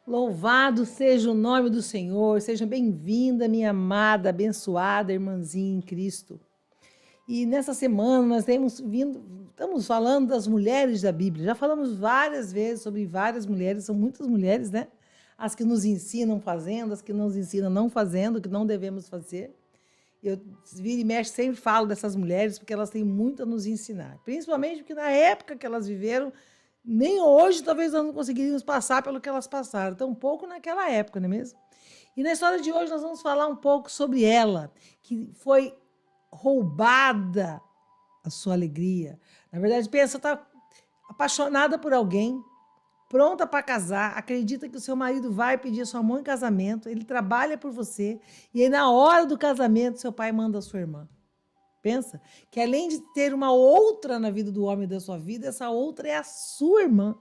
Louvado seja o nome do Senhor, seja bem-vinda, minha amada, abençoada irmãzinha em Cristo. E nessa semana nós estamos falando das mulheres da Bíblia. Já falamos várias vezes sobre várias mulheres, são muitas mulheres, né? As que nos ensinam fazendo, as que nos ensinam não fazendo, o que não devemos fazer. Eu vira e mexe sempre falo dessas mulheres porque elas têm muito a nos ensinar, principalmente porque na época que elas viveram, nem hoje talvez nós não conseguiríamos passar pelo que elas passaram, tão pouco naquela época, não é mesmo? E na história de hoje nós vamos falar um pouco sobre ela, que foi roubada a sua alegria. Na verdade, pensa, está apaixonada por alguém, pronta para casar, acredita que o seu marido vai pedir a sua mão em casamento, ele trabalha por você, e aí na hora do casamento seu pai manda a sua irmã. Pensa que além de ter uma outra na vida do homem da sua vida, essa outra é a sua irmã.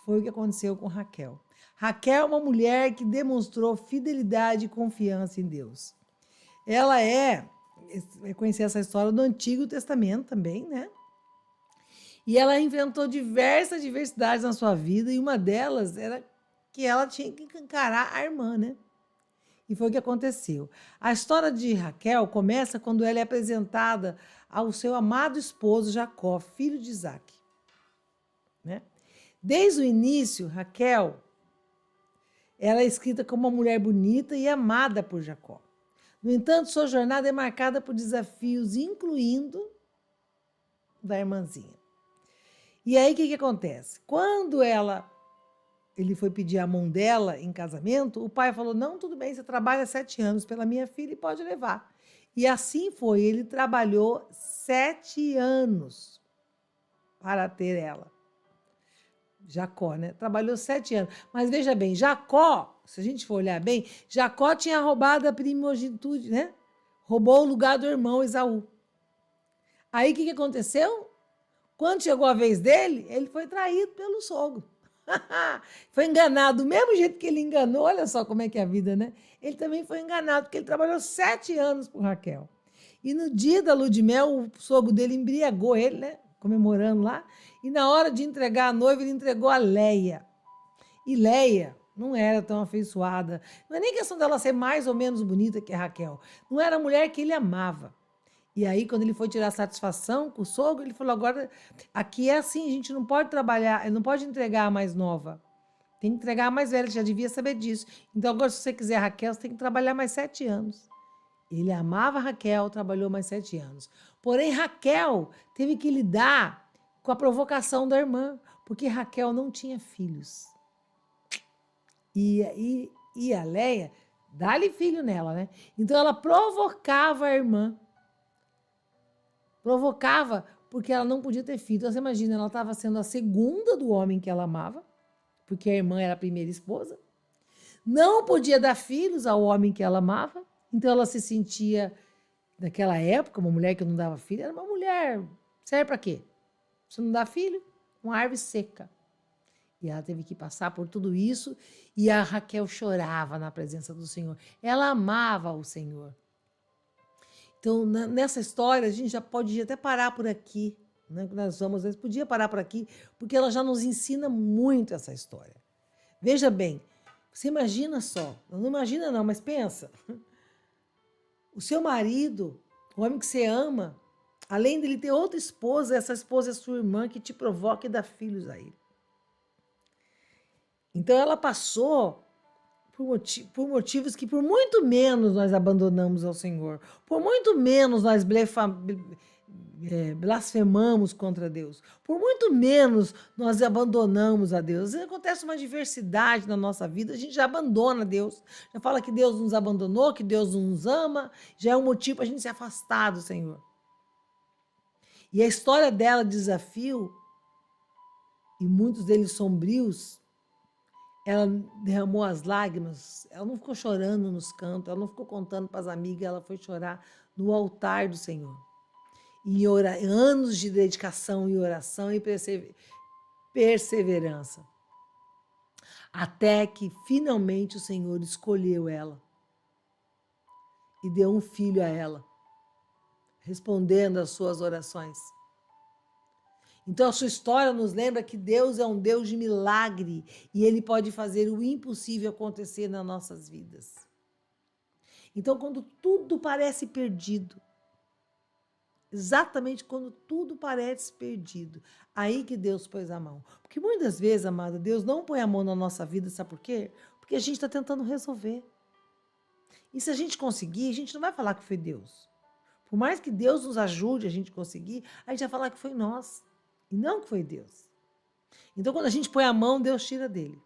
Foi o que aconteceu com Raquel. Raquel é uma mulher que demonstrou fidelidade e confiança em Deus. Ela vai conhecer essa história do Antigo Testamento também, né? E ela enfrentou diversas adversidades na sua vida, e uma delas era que ela tinha que encarar a irmã, né? E foi o que aconteceu. A história de Raquel começa quando ela é apresentada ao seu amado esposo Jacó, filho de Isaac, né? Desde o início, Raquel, ela é escrita como uma mulher bonita e amada por Jacó. No entanto, sua jornada é marcada por desafios, incluindo da irmãzinha. E aí, o que acontece? Quando ele foi pedir a mão dela em casamento, o pai falou, não, tudo bem, você trabalha 7 anos pela minha filha e pode levar. E assim foi, ele trabalhou 7 anos para ter ela. Jacó, né? Trabalhou 7 anos. Mas veja bem, Jacó, se a gente for olhar bem, Jacó tinha roubado a primogenitura, né? Roubou o lugar do irmão Esaú. Aí o que aconteceu? Quando chegou a vez dele, ele foi traído pelo sogro. Foi enganado, do mesmo jeito que ele enganou, olha só como é que é a vida, né? Ele também foi enganado, porque ele trabalhou 7 anos por Raquel. E no dia da lua de mel, o sogro dele embriagou ele, né? Comemorando lá. E na hora de entregar a noiva, ele entregou a Leia. E Leia não era tão afeiçoada. Não é nem questão dela ser mais ou menos bonita que a Raquel. Não era a mulher que ele amava. E aí, quando ele foi tirar satisfação com o sogro, ele falou, agora, aqui é assim, a gente não pode trabalhar, não pode entregar a mais nova. Tem que entregar a mais velha, já devia saber disso. Então, agora, se você quiser a Raquel, você tem que trabalhar mais 7 anos. Ele amava Raquel, trabalhou mais 7 anos. Porém, Raquel teve que lidar com a provocação da irmã, porque Raquel não tinha filhos. E a Leia, dá-lhe filho nela, né? Então, ela provocava a irmã. Provocava porque ela não podia ter filho. Então, você imagina, ela estava sendo a segunda do homem que ela amava, porque a irmã era a primeira esposa. Não podia dar filhos ao homem que ela amava. Então, ela se sentia, naquela época, uma mulher que não dava filho, era uma mulher. Serve para quê? Você não dá filho? Uma árvore seca. E ela teve que passar por tudo isso. E a Raquel chorava na presença do Senhor. Ela amava o Senhor. Então, nessa história, a gente já pode até parar por aqui, né? Nós vamos, às vezes, podia parar por aqui, porque ela já nos ensina muito essa história. Veja bem, você imagina só, não imagina não, mas pensa, o seu marido, o homem que você ama, além dele ter outra esposa, essa esposa é sua irmã que te provoca e dá filhos a ele. Então, ela passou por motivos que por muito menos nós abandonamos ao Senhor, por muito menos nós blasfemamos contra Deus, por muito menos nós abandonamos a Deus. Às vezes acontece uma diversidade na nossa vida, a gente já abandona Deus, já fala que Deus nos abandonou, que Deus não nos ama, já é um motivo para a gente se afastar do Senhor. E a história dela, desafio, e muitos deles sombrios, ela derramou as lágrimas, ela não ficou chorando nos cantos, ela não ficou contando para as amigas, ela foi chorar no altar do Senhor. E anos de dedicação e oração e perseverança. Até que finalmente o Senhor escolheu ela e deu um filho a ela, respondendo às suas orações. Então, a sua história nos lembra que Deus é um Deus de milagre e Ele pode fazer o impossível acontecer nas nossas vidas. Então, quando tudo parece perdido, exatamente quando tudo parece perdido, aí que Deus pôs a mão. Porque muitas vezes, amada, Deus não põe a mão na nossa vida, sabe por quê? Porque a gente está tentando resolver. E se a gente conseguir, a gente não vai falar que foi Deus. Por mais que Deus nos ajude a gente conseguir, a gente vai falar que foi nós. E não que foi Deus. Então, quando a gente põe a mão, Deus tira dele.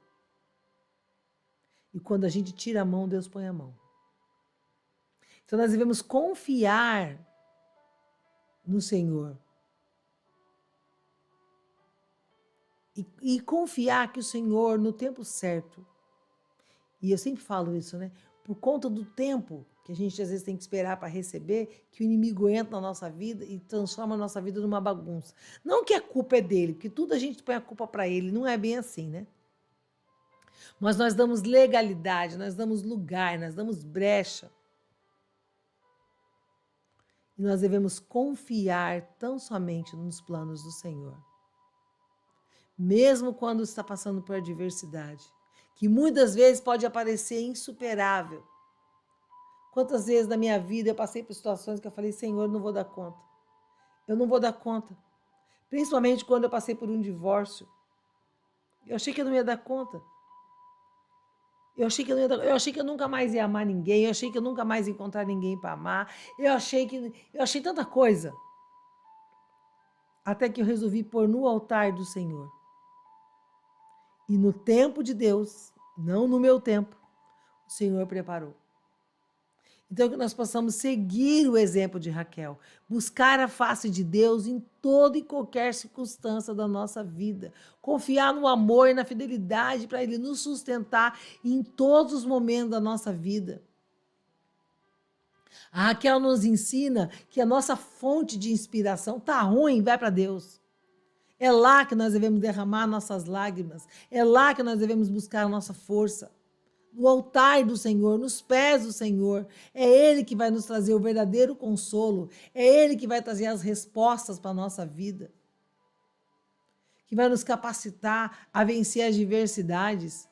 E quando a gente tira a mão, Deus põe a mão. Então, nós devemos confiar no Senhor. E confiar que o Senhor, no tempo certo, e eu sempre falo isso, né? Por conta do tempo que a gente às vezes tem que esperar para receber, que o inimigo entra na nossa vida e transforma a nossa vida numa bagunça. Não que a culpa é dele, porque tudo a gente põe a culpa para ele, não é bem assim, né? Mas nós damos legalidade, nós damos lugar, nós damos brecha. E nós devemos confiar tão somente nos planos do Senhor. Mesmo quando está passando por adversidade, que muitas vezes pode parecer insuperável. Quantas vezes na minha vida eu passei por situações que eu falei, Senhor, eu não vou dar conta. Eu não vou dar conta. Principalmente quando eu passei por um divórcio. Eu achei que eu não ia dar conta. Eu achei que eu nunca mais ia amar ninguém. Eu achei que eu nunca mais ia encontrar ninguém para amar. Eu achei tanta coisa. Até que eu resolvi pôr no altar do Senhor. E no tempo de Deus, não no meu tempo, o Senhor preparou. Então, que nós possamos seguir o exemplo de Raquel, buscar a face de Deus em toda e qualquer circunstância da nossa vida, confiar no amor e na fidelidade para Ele nos sustentar em todos os momentos da nossa vida. A Raquel nos ensina que a nossa fonte de inspiração está ruim, vai para Deus. É lá que nós devemos derramar nossas lágrimas, é lá que nós devemos buscar a nossa força. No altar do Senhor, nos pés do Senhor. É Ele que vai nos trazer o verdadeiro consolo. É Ele que vai trazer as respostas para a nossa vida. Que vai nos capacitar a vencer as diversidades.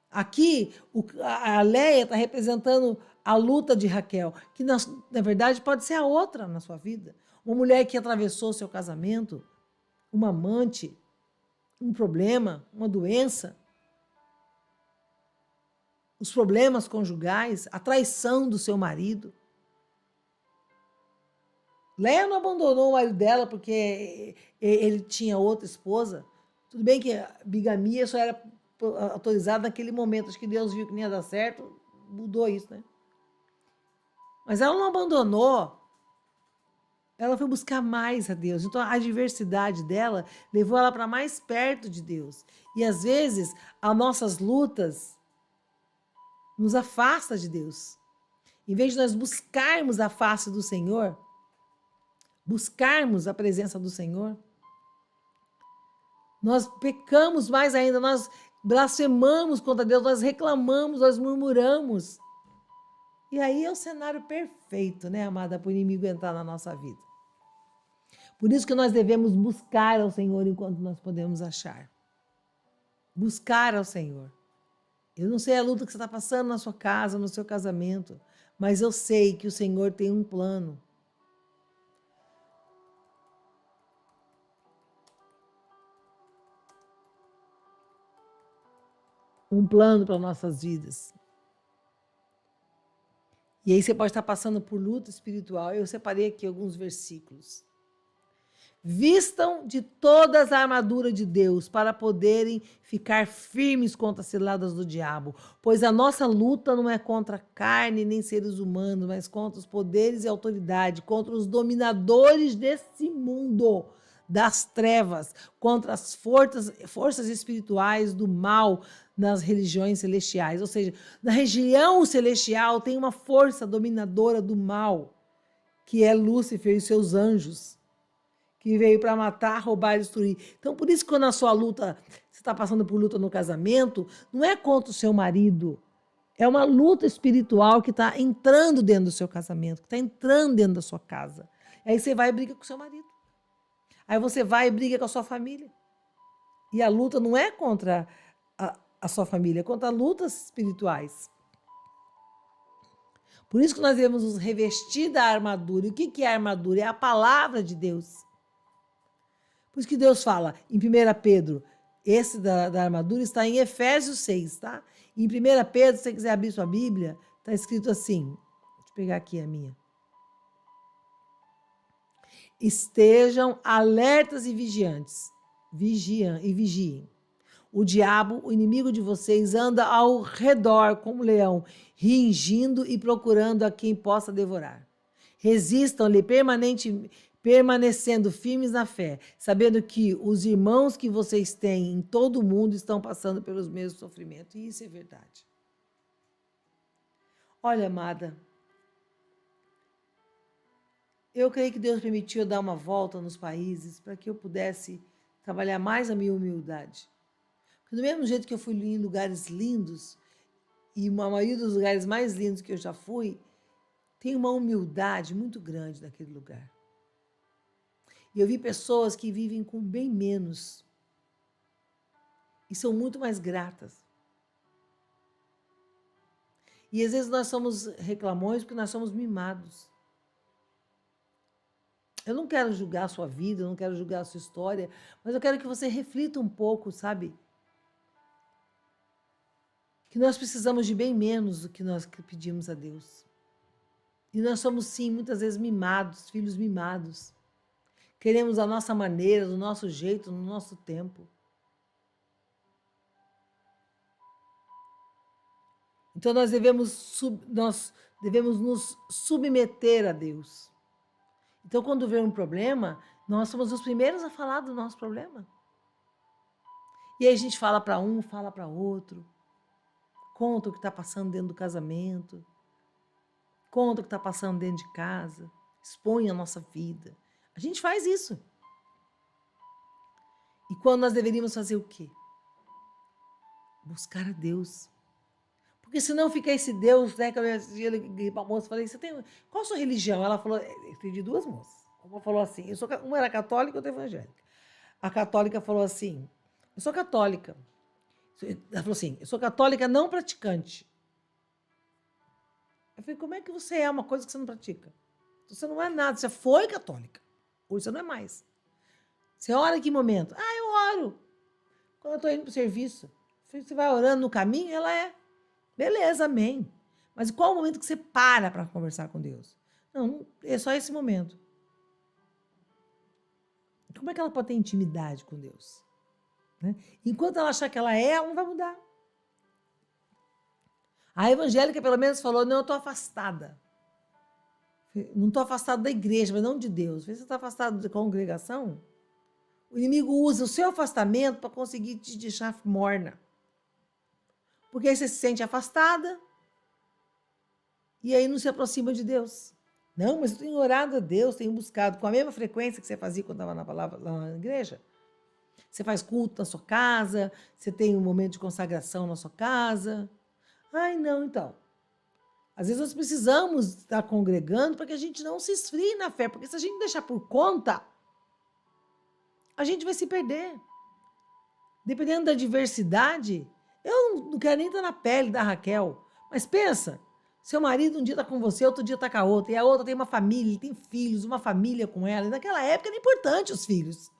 Aqui, a Leia está representando a luta de Raquel, que na verdade pode ser a outra na sua vida. Uma mulher que atravessou seu casamento, uma amante, um problema, uma doença, os problemas conjugais, a traição do seu marido. Leia não abandonou o marido dela porque ele tinha outra esposa. Tudo bem que a bigamia só era autorizada naquele momento. Acho que Deus viu que não ia dar certo, mudou isso, né? Mas ela não abandonou. Ela foi buscar mais a Deus. Então, a diversidade dela levou ela para mais perto de Deus. E, às vezes, as nossas lutas nos afasta de Deus. Em vez de nós buscarmos a face do Senhor, buscarmos a presença do Senhor, nós pecamos mais ainda, nós blasfemamos contra Deus, nós reclamamos, nós murmuramos. E aí é o cenário perfeito, né, amada, para o inimigo entrar na nossa vida. Por isso que nós devemos buscar ao Senhor enquanto nós podemos achar. Buscar ao Senhor. Eu não sei a luta que você está passando na sua casa, no seu casamento, mas eu sei que o Senhor tem um plano. Um plano para nossas vidas. E aí você pode estar passando por luta espiritual. Eu separei aqui alguns versículos. Vistam de todas a armadura de Deus para poderem ficar firmes contra as ciladas do diabo, pois a nossa luta não é contra carne nem seres humanos, mas contra os poderes e autoridade, contra os dominadores desse mundo das trevas, contra as forças espirituais do mal nas religiões celestiais. Ou seja, na região celestial tem uma força dominadora do mal, que é Lúcifer e seus anjos, que veio para matar, roubar e destruir. Então, por isso que quando a sua luta, você está passando por luta no casamento, não é contra o seu marido, é uma luta espiritual que está entrando dentro do seu casamento, que está entrando dentro da sua casa. Aí você vai e briga com o seu marido. Aí você vai e briga com a sua família. E a luta não é contra a sua família, é contra lutas espirituais. Por isso que nós devemos nos revestir da armadura. E o que é a armadura? É a palavra de Deus. Por isso que Deus fala em 1 Pedro, esse da armadura está em Efésios 6, tá? Em 1 Pedro, se você quiser abrir sua Bíblia, está escrito assim, deixa eu pegar aqui a minha. Estejam alertas e vigiantes. Vigiem. O diabo, o inimigo de vocês, anda ao redor como leão, ringindo e procurando a quem possa devorar. Resistam-lhe permanecendo firmes na fé, sabendo que os irmãos que vocês têm em todo o mundo estão passando pelos mesmos sofrimentos. E isso é verdade. Olha, amada, eu creio que Deus permitiu eu dar uma volta nos países para que eu pudesse trabalhar mais a minha humildade. Porque do mesmo jeito que eu fui em lugares lindos, e a maioria dos lugares mais lindos que eu já fui, tem uma humildade muito grande naquele lugar. E eu vi pessoas que vivem com bem menos e são muito mais gratas. E às vezes nós somos reclamões porque nós somos mimados. Eu não quero julgar a sua vida, eu não quero julgar a sua história, mas eu quero que você reflita um pouco, sabe? Que nós precisamos de bem menos do que nós pedimos a Deus. E nós somos, sim, muitas vezes mimados, filhos mimados. Queremos a nossa maneira, do nosso jeito, no nosso tempo. Então nós devemos nos submeter a Deus. Então quando vem um problema, nós somos os primeiros a falar do nosso problema. E aí a gente fala para um, fala para outro. Conta o que está passando dentro do casamento, conta o que está passando dentro de casa, expõe a nossa vida. A gente faz isso. E quando nós deveríamos fazer o quê? Buscar a Deus. Porque senão fica esse Deus, né? Que eu liguei para a moça e falei, qual a sua religião? Ela falou, eu entendi duas moças. Uma falou assim, uma era católica e outra evangélica. A católica falou assim, eu sou católica. Ela falou assim, eu sou católica não praticante. Eu falei, como é que você é uma coisa que você não pratica? Você não é nada, você foi católica. Hoje você não é mais. Você ora em que momento? Eu oro. Quando eu estou indo para o serviço. Você vai orando no caminho, ela é. Beleza, amém. Mas qual o momento que você para conversar com Deus? Não, é só esse momento. Como é que ela pode ter intimidade com Deus? Né? Enquanto ela achar que ela não vai mudar. A evangélica, pelo menos, falou, não, eu estou afastada. Não estou afastada da igreja, mas não de Deus. Você está afastado da congregação? O inimigo usa o seu afastamento para conseguir te deixar morna. Porque aí você se sente afastada e aí não se aproxima de Deus. Não, mas eu tenho orado a Deus, tenho buscado com a mesma frequência que você fazia quando estava na palavra lá na igreja. Você faz culto na sua casa, você tem um momento de consagração na sua casa. Não, então. Às vezes nós precisamos estar congregando para que a gente não se esfrie na fé, porque se a gente deixar por conta, a gente vai se perder. Dependendo da diversidade, eu não quero nem estar na pele da Raquel, mas pensa, seu marido um dia está com você, outro dia está com a outra, e a outra tem uma família, ele tem filhos, uma família com ela, e naquela época era importante os filhos.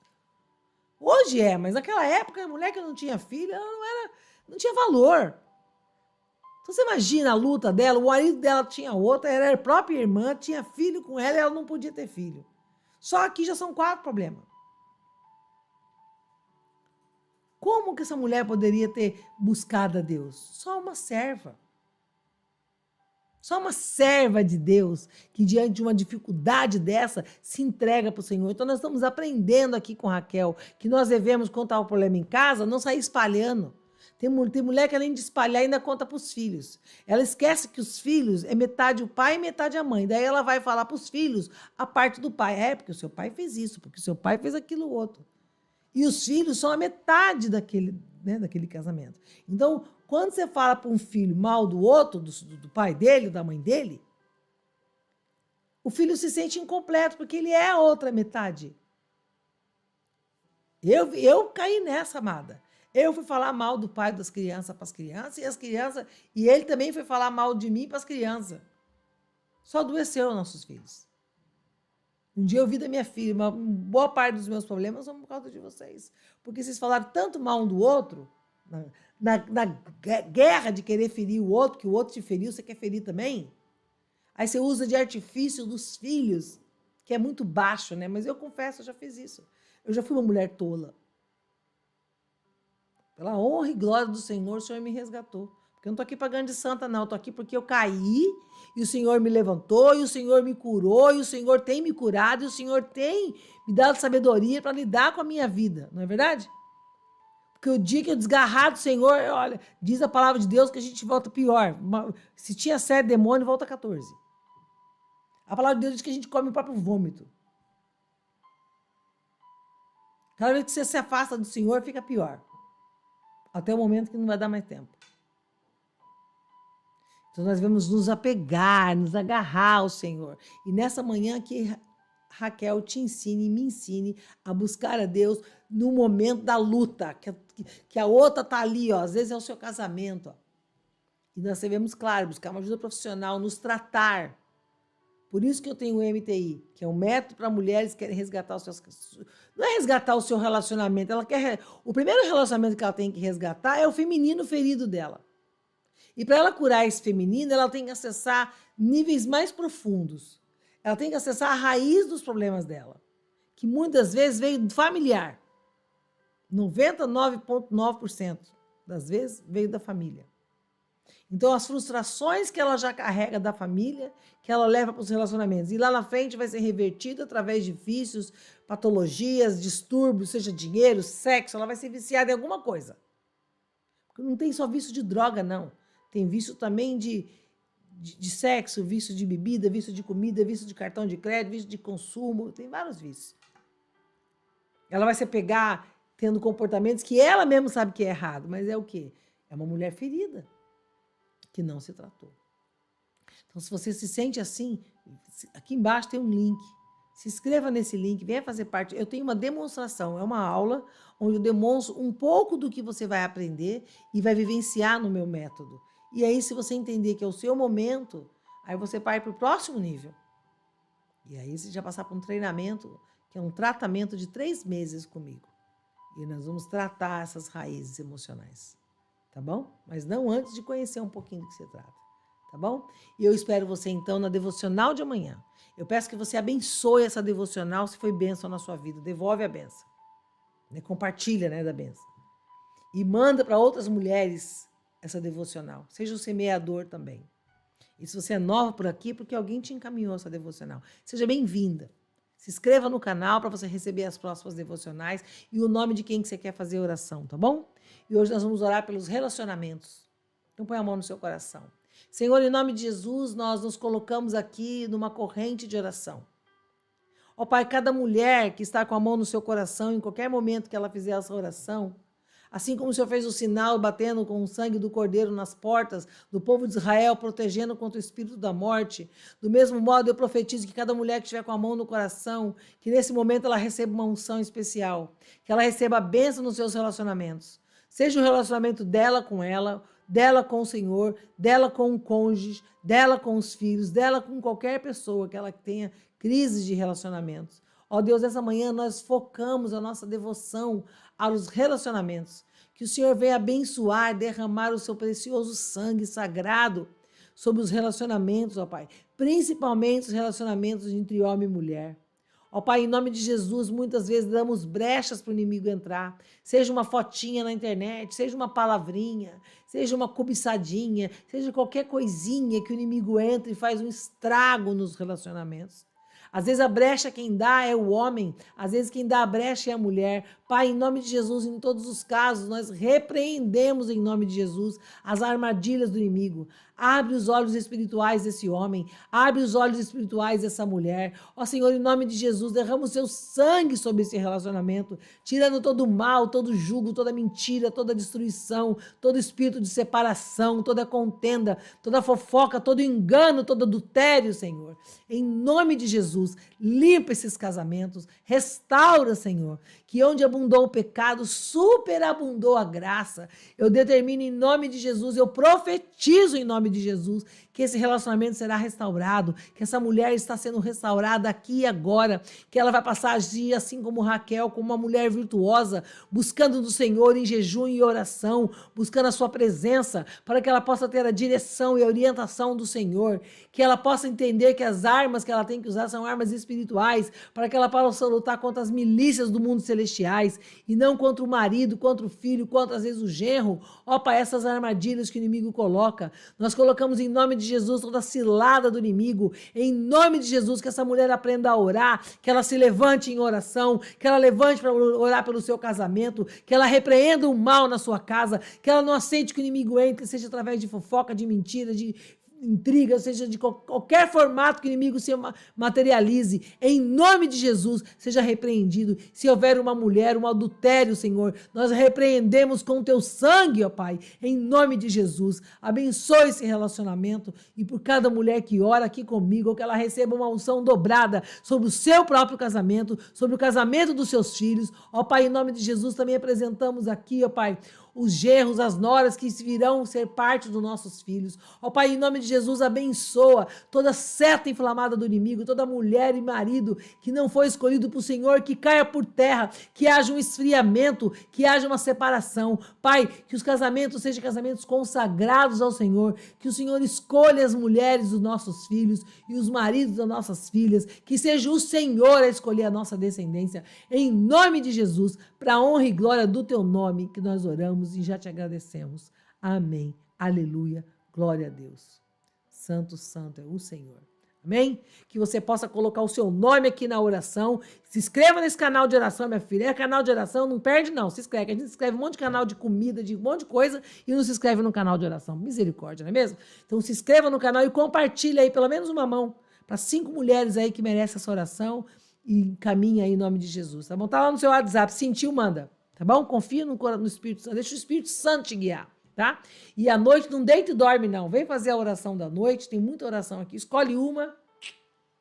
Hoje mas naquela época a mulher que não tinha filho, ela não tinha valor. Então você imagina a luta dela, o marido dela tinha outra, ela era a própria irmã, tinha filho com ela e ela não podia ter filho. Só aqui já são 4 problemas. Como que essa mulher poderia ter buscado a Deus? Só uma serva. Só uma serva de Deus que diante de uma dificuldade dessa se entrega para o Senhor. Então nós estamos aprendendo aqui com Raquel que nós devemos contar o problema em casa, não sair espalhando. Tem mulher que além de espalhar ainda conta para os filhos. Ela esquece que os filhos é metade o pai e metade a mãe. Daí ela vai falar para os filhos a parte do pai. Porque o seu pai fez isso, porque o seu pai fez aquilo outro. E os filhos são a metade daquele casamento. Então, quando você fala para um filho mal do outro, do pai dele, da mãe dele, o filho se sente incompleto, porque ele é a outra metade. Eu caí nessa, amada. Eu fui falar mal do pai das crianças para as crianças, e ele também foi falar mal de mim para as crianças. Só adoeceu nossos filhos. Um dia eu vi da minha filha, uma boa parte dos meus problemas são por causa de vocês. Porque vocês falaram tanto mal um do outro, na guerra de querer ferir o outro, que o outro te feriu, você quer ferir também? Aí você usa de artifício dos filhos, que é muito baixo, né? Mas eu confesso, eu já fiz isso. Eu já fui uma mulher tola. Pela honra e glória do Senhor, o Senhor me resgatou. Porque eu não estou aqui pagando de santa, não. Estou aqui porque eu caí, e o Senhor me levantou, e o Senhor me curou, e o Senhor tem me curado, e o Senhor tem me dado sabedoria para lidar com a minha vida. Não é verdade? Porque o dia que eu desgarrar do Senhor, olha, diz a palavra de Deus que a gente volta pior. Se tinha 7 demônios, volta 14. A palavra de Deus diz que a gente come o próprio vômito. Cada vez que você se afasta do Senhor, fica pior. Até o momento que não vai dar mais tempo. Então nós devemos nos apegar, nos agarrar ao Senhor. E nessa manhã que Raquel te ensine, me ensine a buscar a Deus no momento da luta, que a outra está ali, ó, às vezes é o seu casamento. Ó. E nós devemos, claro, buscar uma ajuda profissional, nos tratar. Por isso que eu tenho o MTI, que é um método para mulheres que querem resgatar os seus... Não é resgatar o seu relacionamento, ela quer... O primeiro relacionamento que ela tem que resgatar é o feminino ferido dela. E para ela curar esse feminino, ela tem que acessar níveis mais profundos. Ela tem que acessar a raiz dos problemas dela, que muitas vezes veio familiar. 99,9% das vezes veio da família. Então, as frustrações que ela já carrega da família, que ela leva para os relacionamentos. E lá na frente vai ser revertido através de vícios, patologias, distúrbios, seja dinheiro, sexo, ela vai ser viciada em alguma coisa. Porque não tem só vício de droga, não. Tem vício também de sexo, vício de bebida, vício de comida, vício de cartão de crédito, vício de consumo, tem vários vícios. Ela vai se pegar tendo comportamentos que ela mesma sabe que é errado, mas é o quê? É uma mulher ferida, que não se tratou. Então, se você se sente assim, aqui embaixo tem um link. Se inscreva nesse link, venha fazer parte. Eu tenho uma demonstração, é uma aula onde eu demonstro um pouco do que você vai aprender e vai vivenciar no meu método. E aí, se você entender que é o seu momento, aí você vai para o próximo nível. E aí você já passar por um treinamento, que é um tratamento de 3 meses comigo. E nós vamos tratar essas raízes emocionais. Tá bom? Mas não antes de conhecer um pouquinho do que se trata. Tá bom? E eu espero você, então, na devocional de amanhã. Eu peço que você abençoe essa devocional, se foi bênção na sua vida. Devolve a bênção. Compartilha, da bênção. E manda para outras mulheres essa devocional. Seja o semeador também. E se você é nova por aqui, porque alguém te encaminhou essa devocional. Seja bem-vinda. Se inscreva no canal para você receber as próximas devocionais e o nome de quem que você quer fazer a oração, tá bom? E hoje nós vamos orar pelos relacionamentos. Então põe a mão no seu coração. Senhor, em nome de Jesus, nós nos colocamos aqui numa corrente de oração. Ó Pai, cada mulher que está com a mão no seu coração, em qualquer momento que ela fizer essa oração, assim como o Senhor fez o sinal batendo com o sangue do Cordeiro nas portas do povo de Israel, protegendo contra o espírito da morte, do mesmo modo eu profetizo que cada mulher que estiver com a mão no coração, que nesse momento ela receba uma unção especial, que ela receba a bênção nos seus relacionamentos. Seja o relacionamento dela com o Senhor, dela com o cônjuge, dela com os filhos, dela com qualquer pessoa que ela tenha crises de relacionamentos. Ó Deus, essa manhã nós focamos a nossa devoção aos relacionamentos. Que o Senhor venha abençoar, derramar o seu precioso sangue sagrado sobre os relacionamentos, ó Pai. Principalmente os relacionamentos entre homem e mulher. Ó Pai, em nome de Jesus, muitas vezes damos brechas para o inimigo entrar. Seja uma fotinha na internet, seja uma palavrinha, seja uma cobiçadinha, seja qualquer coisinha que o inimigo entra e faz um estrago nos relacionamentos. Às vezes a brecha quem dá é o homem, às vezes quem dá a brecha é a mulher. Pai, em nome de Jesus, em todos os casos, nós repreendemos em nome de Jesus as armadilhas do inimigo. Abre os olhos espirituais desse homem, abre os olhos espirituais dessa mulher. Ó Senhor, em nome de Jesus, derrama o seu sangue sobre esse relacionamento, tirando todo o mal, todo o jugo, toda mentira, toda destruição, todo espírito de separação, toda contenda, toda fofoca, todo engano, todo adultério, Senhor. Em nome de Jesus, limpa esses casamentos, restaura, Senhor, que onde abundou o pecado, superabundou a graça. Eu determino em nome de Jesus, eu profetizo em nome de Jesus, que esse relacionamento será restaurado, que essa mulher está sendo restaurada aqui e agora, que ela vai passar a agir assim como Raquel, como uma mulher virtuosa, buscando do Senhor em jejum e oração, buscando a sua presença, para que ela possa ter a direção e a orientação do Senhor, que ela possa entender que as armas que ela tem que usar são armas espirituais, para que ela possa lutar contra as milícias do mundo celestiais, e não contra o marido, contra o filho, contra às vezes o genro. Ó Pai, essas armadilhas que o inimigo coloca, nós colocamos em nome de Jesus toda a cilada do inimigo, em nome de Jesus, que essa mulher aprenda a orar, que ela se levante em oração, que ela levante para orar pelo seu casamento, que ela repreenda o mal na sua casa, que ela não aceite que o inimigo entre, seja através de fofoca, de mentira, de intriga, seja de qualquer formato que o inimigo se materialize, em nome de Jesus, seja repreendido. Se houver uma mulher, um adultério, Senhor, nós repreendemos com o teu sangue, ó Pai, em nome de Jesus. Abençoe esse relacionamento e por cada mulher que ora aqui comigo, que ela receba uma unção dobrada sobre o seu próprio casamento, sobre o casamento dos seus filhos. Ó Pai, em nome de Jesus, também apresentamos aqui, ó Pai, os genros, as noras que virão ser parte dos nossos filhos. Ó Pai, em nome de Jesus, abençoa toda seta inflamada do inimigo, toda mulher e marido que não foi escolhido por Senhor, que caia por terra, que haja um esfriamento, que haja uma separação. Pai, que os casamentos sejam casamentos consagrados ao Senhor, que o Senhor escolha as mulheres dos nossos filhos e os maridos das nossas filhas, que seja o Senhor a escolher a nossa descendência, em nome de Jesus, para a honra e glória do teu nome que nós oramos e já te agradecemos. Amém. Aleluia. Glória a Deus. Santo, santo é o Senhor. Amém? Que você possa colocar o seu nome aqui na oração. Se inscreva nesse canal de oração, minha filha. É canal de oração, não perde não. Se inscreve. A gente escreve um monte de canal de comida, de um monte de coisa e não se inscreve no canal de oração. Misericórdia, não é mesmo? Então se inscreva no canal e compartilhe aí pelo menos uma mão para 5 mulheres aí que merecem essa oração e encaminha aí em nome de Jesus, tá bom? Tá lá no seu WhatsApp, sentiu, manda. Tá bom? Confia no Espírito Santo. Deixa o Espírito Santo te guiar, tá? E à noite não deita e dorme, não. Vem fazer a oração da noite. Tem muita oração aqui. Escolhe uma.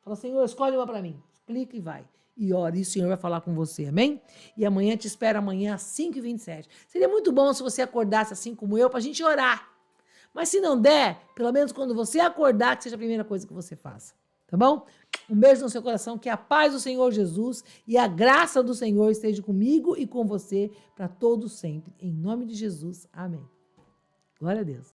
Fala, Senhor, escolhe uma para mim. Clica e vai. E ora, e o Senhor vai falar com você, amém? E amanhã te espero amanhã às 5h27. Seria muito bom se você acordasse assim como eu, pra gente orar. Mas se não der, pelo menos quando você acordar, que seja a primeira coisa que você faça. Tá bom? Um beijo no seu coração, que a paz do Senhor Jesus e a graça do Senhor esteja comigo e com você para todos sempre. Em nome de Jesus. Amém. Glória a Deus.